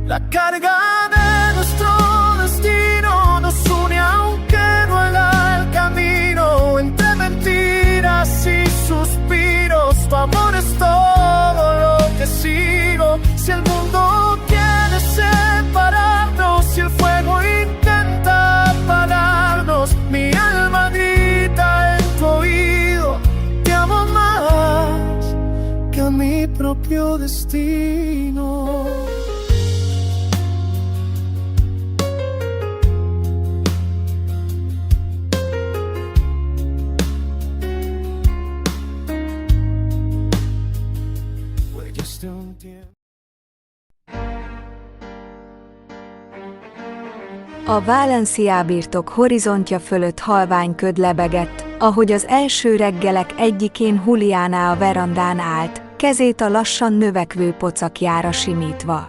La carga de nuestro destino nos une aunque duela el camino. Entre mentiras y suspiros, tu amor es todo lo que sigo. Si el mundo quiere separarnos, si el fuego intenta apagarnos, mi alma grita en tu oído: te amo más que a mi propio destino. A Valencia birtok horizontja fölött halvány köd lebegett, ahogy az első reggelek egyikén Juliana a verandán állt, kezét a lassan növekvő pocakjára simítva.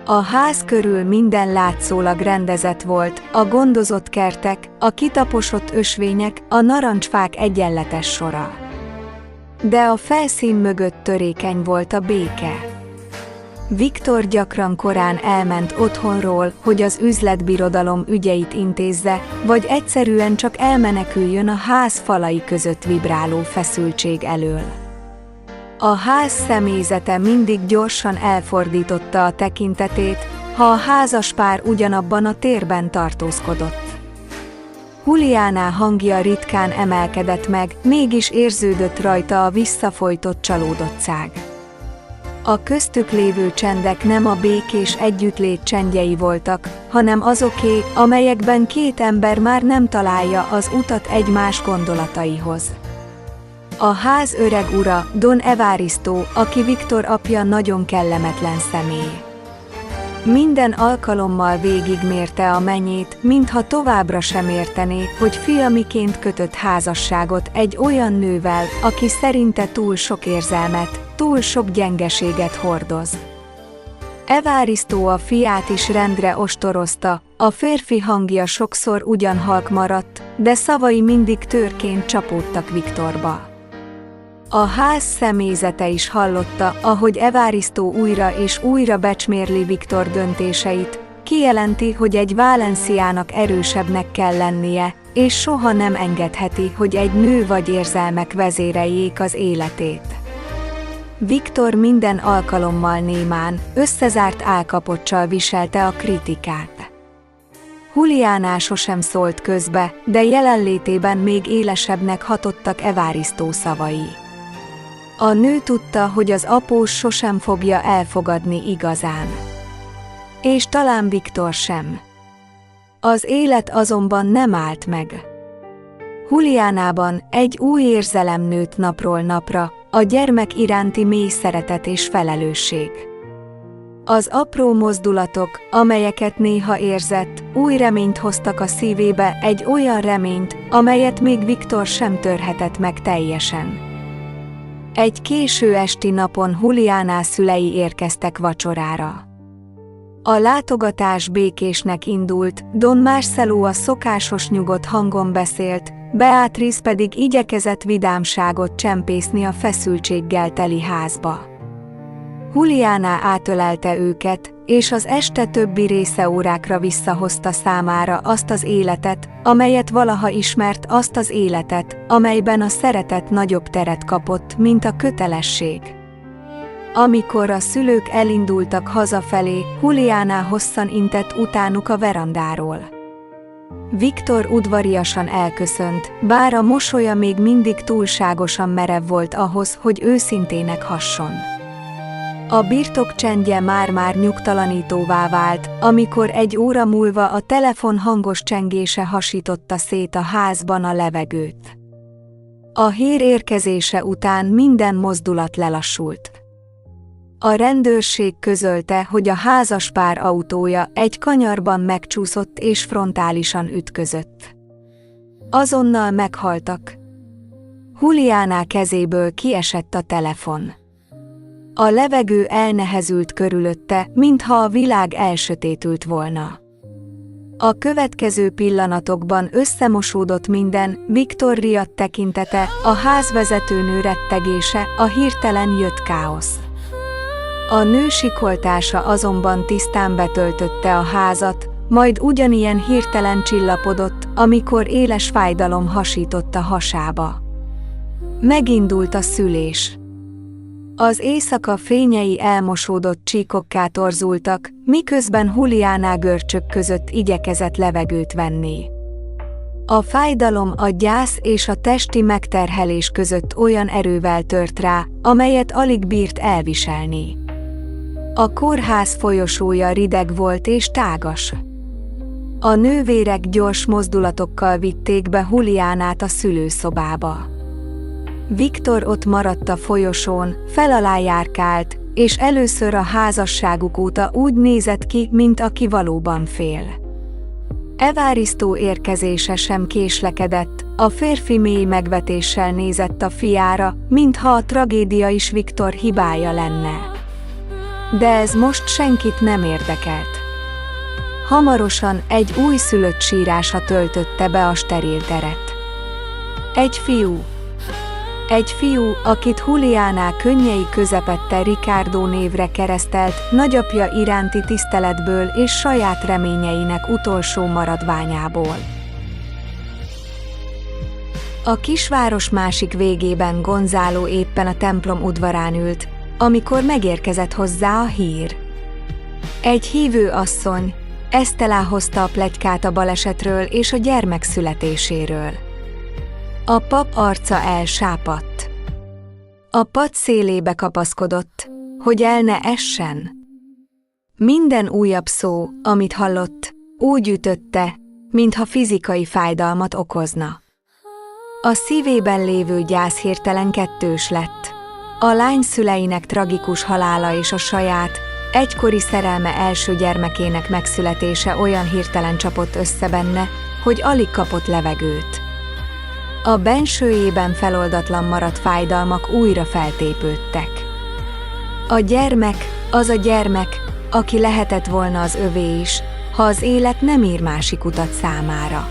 A ház körül minden látszólag rendezett volt, a gondozott kertek, a kitaposott ösvények, a narancsfák egyenletes sora. De a felszín mögött törékeny volt a béke. Viktor gyakran korán elment otthonról, hogy az üzletbirodalom ügyeit intézze, vagy egyszerűen csak elmeneküljön a ház falai között vibráló feszültség elől. A ház személyzete mindig gyorsan elfordította a tekintetét, ha a házaspár ugyanabban a térben tartózkodott. Juliana hangja ritkán emelkedett meg, mégis érződött rajta a visszafojtott csalódottság. A köztük lévő csendek nem a békés együttlét csendjei voltak, hanem azoké, amelyekben két ember már nem találja az utat egymás gondolataihoz. A ház öreg ura, Don Evaristo, aki Viktor apja, nagyon kellemetlen személy. Minden alkalommal végigmérte a mennyét, mintha továbbra sem értené, hogy fia miként kötött házasságot egy olyan nővel, aki szerinte túl sok érzelmet, túl sok gyengeséget hordoz. Evaristo a fiát is rendre ostorozta, a férfi hangja sokszor ugyan halk maradt, de szavai mindig tőrként csapódtak Viktorba. A ház személyzete is hallotta, ahogy Evaristo újra és újra becsmérli Viktor döntéseit, kijelenti, hogy egy Valenciának erősebbnek kell lennie, és soha nem engedheti, hogy egy nő vagy érzelmek vezéreljék az életét. Viktor minden alkalommal némán, összezárt állkapocsal viselte a kritikát. Juliana sosem szólt közbe, de jelenlétében még élesebbnek hatottak Evaristo szavai. A nő tudta, hogy az após sosem fogja elfogadni igazán. És talán Viktor sem. Az élet azonban nem állt meg. Juliánában egy új érzelem nőtt napról napra, a gyermek iránti mély szeretet és felelősség. Az apró mozdulatok, amelyeket néha érzett, új reményt hoztak a szívébe, egy olyan reményt, amelyet még Viktor sem törhetett meg teljesen. Egy késő esti napon Juliana szülei érkeztek vacsorára. A látogatás békésnek indult, Don Marcelo a szokásos nyugodt hangon beszélt, Beatrice pedig igyekezett vidámságot csempészni a feszültséggel teli házba. Juliana átölelte őket, és az este többi része órákra visszahozta számára azt az életet, amelyet valaha ismert, azt az életet, amelyben a szeretet nagyobb teret kapott, mint a kötelesség. Amikor a szülők elindultak hazafelé, Juliana hosszan intett utánuk a verandáról. Viktor udvariasan elköszönt, bár a mosolya még mindig túlságosan merev volt ahhoz, hogy őszintének hasson. A birtok csendje már-már nyugtalanítóvá vált, amikor egy óra múlva a telefon hangos csengése hasította szét a házban a levegőt. A hír érkezése után minden mozdulat lelassult. A rendőrség közölte, hogy a házaspár autója egy kanyarban megcsúszott és frontálisan ütközött. Azonnal meghaltak. Juliana kezéből kiesett a telefon. A levegő elnehezült körülötte, mintha a világ elsötétült volna. A következő pillanatokban összemosódott minden, Viktor riadt tekintete, a házvezetőnő rettegése, a hirtelen jött káosz. A nő sikoltása azonban tisztán betöltötte a házat, majd ugyanilyen hirtelen csillapodott, amikor éles fájdalom hasított a hasába. Megindult a szülés. Az éjszaka fényei elmosódott csíkokká torzultak, miközben Juliana görcsök között igyekezett levegőt venni. A fájdalom a gyász és a testi megterhelés között olyan erővel tört rá, amelyet alig bírt elviselni. A kórház folyosója rideg volt és tágas. A nővérek gyors mozdulatokkal vitték be Juliánát a szülőszobába. Viktor ott maradt a folyosón, fel alá járkált, és először a házasságuk óta úgy nézett ki, mint aki valóban fél. Evaristo érkezése sem késlekedett, a férfi mély megvetéssel nézett a fiára, mintha a tragédia is Viktor hibája lenne. De ez most senkit nem érdekelt. Hamarosan egy újszülött sírása töltötte be a steril teret. Egy fiú, akit Juliana könnyei közepette Ricardo névre keresztelt, nagyapja iránti tiszteletből és saját reményeinek utolsó maradványából. A kisváros másik végében Gonzalo éppen a templom udvarán ült, amikor megérkezett hozzá a hír. Egy hívő asszony, Estela hozta a pletykát a balesetről és a gyermek születéséről. A pap arca elsápadt. A pad szélébe kapaszkodott, hogy el ne essen. Minden újabb szó, amit hallott, úgy ütötte, mintha fizikai fájdalmat okozna. A szívében lévő gyász hirtelen kettős lett. A lány szüleinek tragikus halála és a saját, egykori szerelme első gyermekének megszületése olyan hirtelen csapott össze benne, hogy alig kapott levegőt. A bensőjében feloldatlan maradt fájdalmak újra feltépődtek. A gyermek, az a gyermek, aki lehetett volna az övé is, ha az élet nem ír másik utat számára.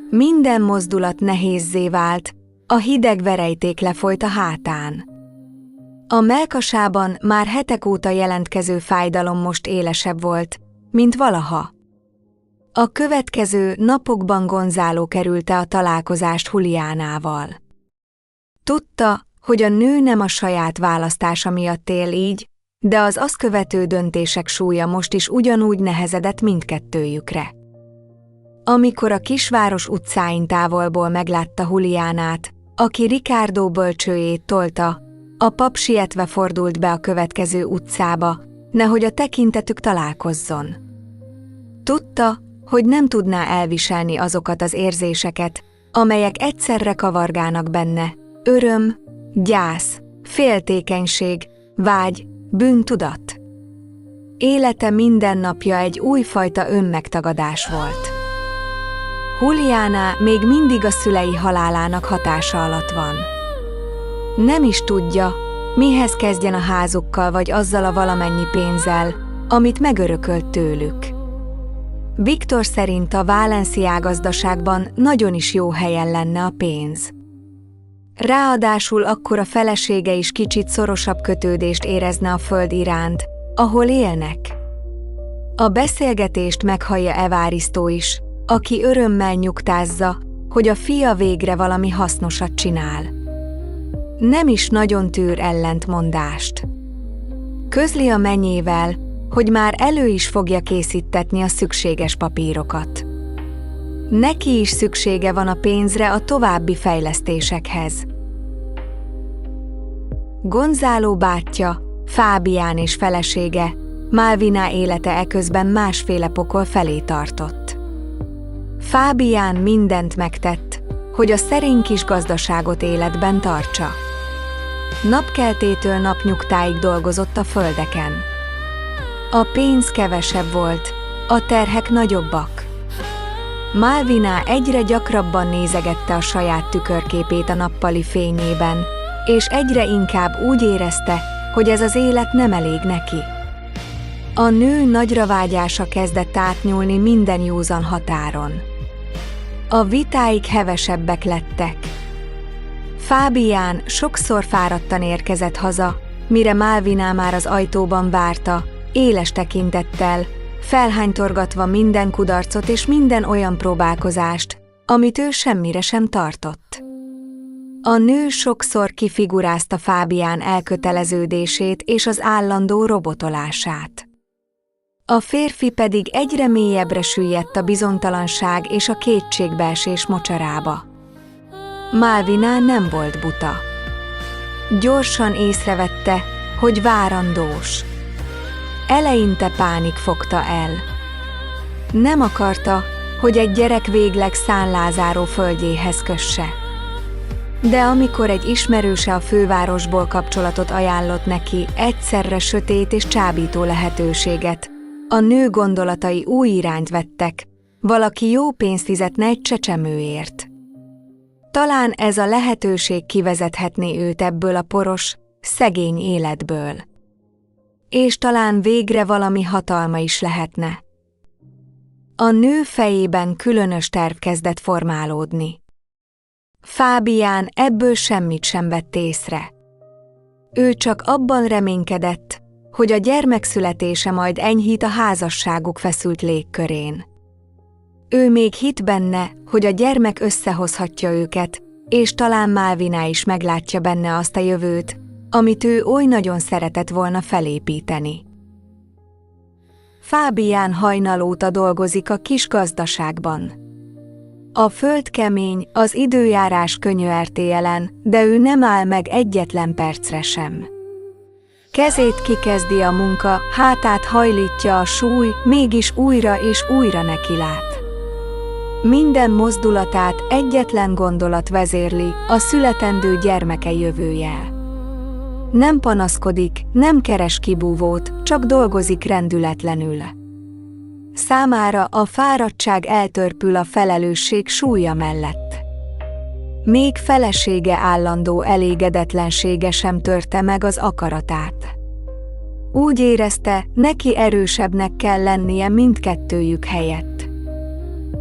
Minden mozdulat nehézzé vált, a hideg verejték lefolyt a hátán. A mellkasában már hetek óta jelentkező fájdalom most élesebb volt, mint valaha. A következő napokban Gonzalo kerülte a találkozást Juliánával. Tudta, hogy a nő nem a saját választása miatt él így, de az azt követő döntések súlya most is ugyanúgy nehezedett mindkettőjükre. Amikor a kisváros utcáin távolból meglátta Juliánát, aki Ricardo bölcsőjét tolta, a pap sietve fordult be a következő utcába, nehogy a tekintetük találkozzon. Tudta, hogy nem tudná elviselni azokat az érzéseket, amelyek egyszerre kavargálnak benne: öröm, gyász, féltékenység, vágy, bűntudat. Élete minden napja egy újfajta önmegtagadás volt. Juliana még mindig a szülei halálának hatása alatt van. Nem is tudja, mihez kezdjen a házukkal vagy azzal a valamennyi pénzzel, amit megörökölt tőlük. Viktor szerint a Valencia gazdaságban nagyon is jó helyen lenne a pénz. Ráadásul akkor a felesége is kicsit szorosabb kötődést érezne a föld iránt, ahol élnek. A beszélgetést meghallja Evaristo is, aki örömmel nyugtázza, hogy a fia végre valami hasznosat csinál. Nem is nagyon tűr ellentmondást. Közli a menyével, hogy már elő is fogja készítetni a szükséges papírokat. Neki is szüksége van a pénzre a további fejlesztésekhez. Gonzalo bátyja, Fábián és felesége, Malvina élete eközben másféle pokol felé tartott. Fábián mindent megtett, hogy a szerény kis gazdaságot életben tartsa. Napkeltétől napnyugtáig dolgozott a földeken. A pénz kevesebb volt, a terhek nagyobbak. Malvina egyre gyakrabban nézegette a saját tükörképét a nappali fényében, és egyre inkább úgy érezte, hogy ez az élet nem elég neki. A nő nagyra vágyása kezdett átnyúlni minden józan határon. A vitáik hevesebbek lettek. Fábián sokszor fáradtan érkezett haza, mire Malvina már az ajtóban várta, éles tekintettel, felhánytorgatva minden kudarcot és minden olyan próbálkozást, amit ő semmire sem tartott. A nő sokszor kifigurázta Fábián elköteleződését és az állandó robotolását. A férfi pedig egyre mélyebbre süllyedt a bizonytalanság és a kétségbeesés mocsarába. Malvina nem volt buta. Gyorsan észrevette, hogy várandós. Eleinte pánik fogta el. Nem akarta, hogy egy gyerek végleg San Lázáró földjéhez kösse. De amikor egy ismerőse a fővárosból kapcsolatot ajánlott neki, egyszerre sötét és csábító lehetőséget, a nő gondolatai új irányt vettek, valaki jó pénzt fizetne egy csecsemőért. Talán ez a lehetőség kivezethetné őt ebből a poros, szegény életből. És talán végre valami hatalma is lehetne. A nő fejében különös terv kezdett formálódni. Fábián ebből semmit sem vett észre. Ő csak abban reménykedett, hogy a gyermek születése majd enyhít a házasságuk feszült légkörén. Ő még hitt benne, hogy a gyermek összehozhatja őket, és talán Malvina is meglátja benne azt a jövőt, amit ő oly nagyon szeretett volna felépíteni. Fábián hajnal óta dolgozik a kis gazdaságban. A föld kemény, az időjárás könyörté jelen, de ő nem áll meg egyetlen percre sem. Kezét kikezdi a munka, hátát hajlítja a súly, mégis újra és újra nekilát. Minden mozdulatát egyetlen gondolat vezérli, a születendő gyermeke jövője. Nem panaszkodik, nem keres kibúvót, csak dolgozik rendületlenül. Számára a fáradtság eltörpül a felelősség súlya mellett. Még felesége állandó elégedetlensége sem törte meg az akaratát. Úgy érezte, neki erősebbnek kell lennie mindkettőjük helyett.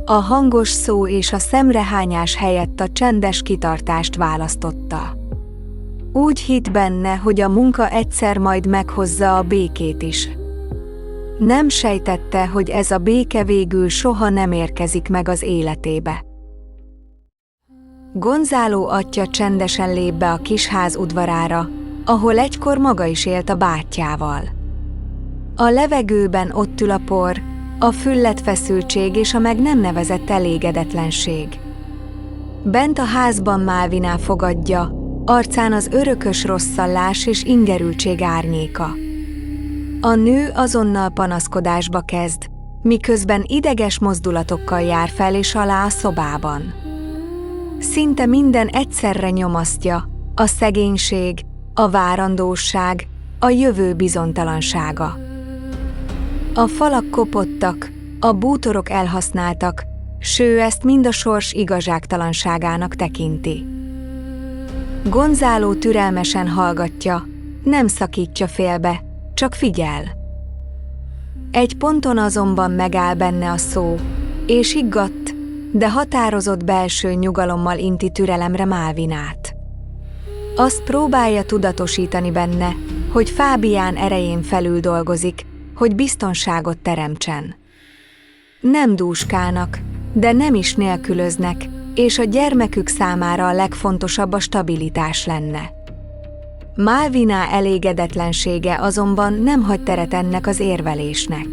A hangos szó és a szemrehányás helyett a csendes kitartást választotta. Úgy hitt benne, hogy a munka egyszer majd meghozza a békét is. Nem sejtette, hogy ez a béke végül soha nem érkezik meg az életébe. Gonzalo atya csendesen lép be a kis ház udvarára, ahol egykor maga is élt a bátyjával. A levegőben ott ül a por, a füllet feszültség és a meg nem nevezett elégedetlenség. Bent a házban Malvina fogadja, arcán az örökös rosszallás és ingerültség árnyéka. A nő azonnal panaszkodásba kezd, miközben ideges mozdulatokkal jár fel és alá a szobában. Szinte minden egyszerre nyomasztja, a szegénység, a várandóság, a jövő bizonytalansága. A falak kopottak, a bútorok elhasználtak, ső ezt mind a sors igazságtalanságának tekinti. Gonzalo türelmesen hallgatja, nem szakítja félbe, csak figyel. Egy ponton azonban megáll benne a szó, és higgadt, de határozott belső nyugalommal inti türelemre Malvinát. Azt próbálja tudatosítani benne, hogy Fábián erején felül dolgozik, hogy biztonságot teremtsen. Nem dúskálnak, de nem is nélkülöznek, és a gyermekük számára a legfontosabb a stabilitás lenne. Malvina elégedetlensége azonban nem hagy teret ennek az érvelésnek.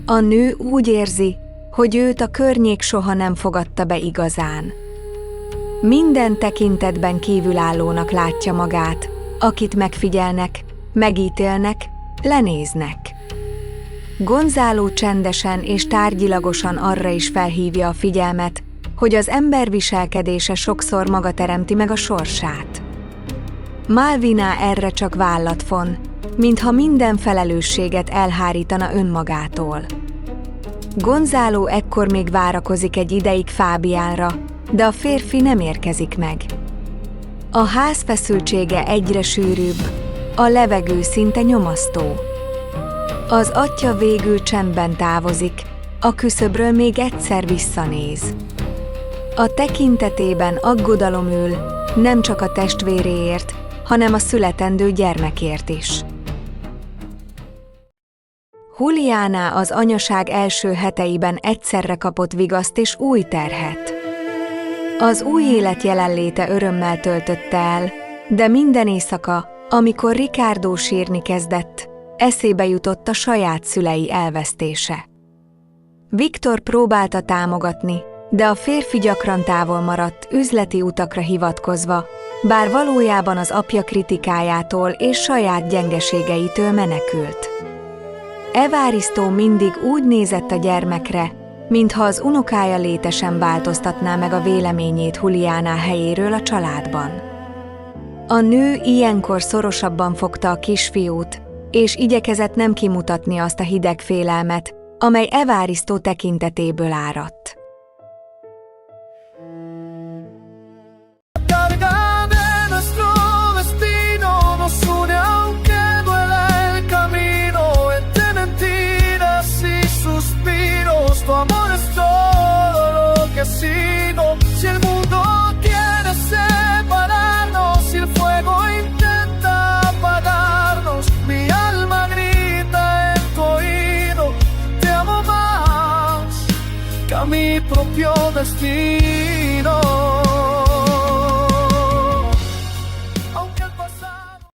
A nő úgy érzi, hogy őt a környék soha nem fogadta be igazán. Minden tekintetben kívülállónak látja magát, akit megfigyelnek, megítélnek, lenéznek. Gonzalo csendesen és tárgyilagosan arra is felhívja a figyelmet, hogy az ember viselkedése sokszor maga teremti meg a sorsát. Malvina erre csak vállat von, mintha minden felelősséget elhárítana önmagától. Gonzalo ekkor még várakozik egy ideig Fábiánra, de a férfi nem érkezik meg. A ház feszültsége egyre sűrűbb, a levegő szinte nyomasztó. Az atya végül csendben távozik, a küszöbről még egyszer visszanéz. A tekintetében aggodalom ül, nem csak a testvéréért, hanem a születendő gyermekért is. Juliana az anyaság első heteiben egyszerre kapott vigaszt és új terhet. Az új élet jelenléte örömmel töltötte el, de minden éjszaka, amikor Ricardo sírni kezdett, eszébe jutott a saját szülei elvesztése. Viktor próbálta támogatni, de a férfi gyakran távol maradt, üzleti utakra hivatkozva, bár valójában az apja kritikájától és saját gyengeségeitől menekült. Evaristo mindig úgy nézett a gyermekre, mintha az unokája létesen változtatná meg a véleményét Juliana helyéről a családban. A nő ilyenkor szorosabban fogta a kisfiút, és igyekezett nem kimutatni azt a hideg félelmet, amely Evaristo tekintetéből áradt. Tu amor es todo lo que sigo. Si el mundo quiere separarnos, si el fuego intenta apagarnos, mi alma grita en tu oído, te amo más que a mi propio destino.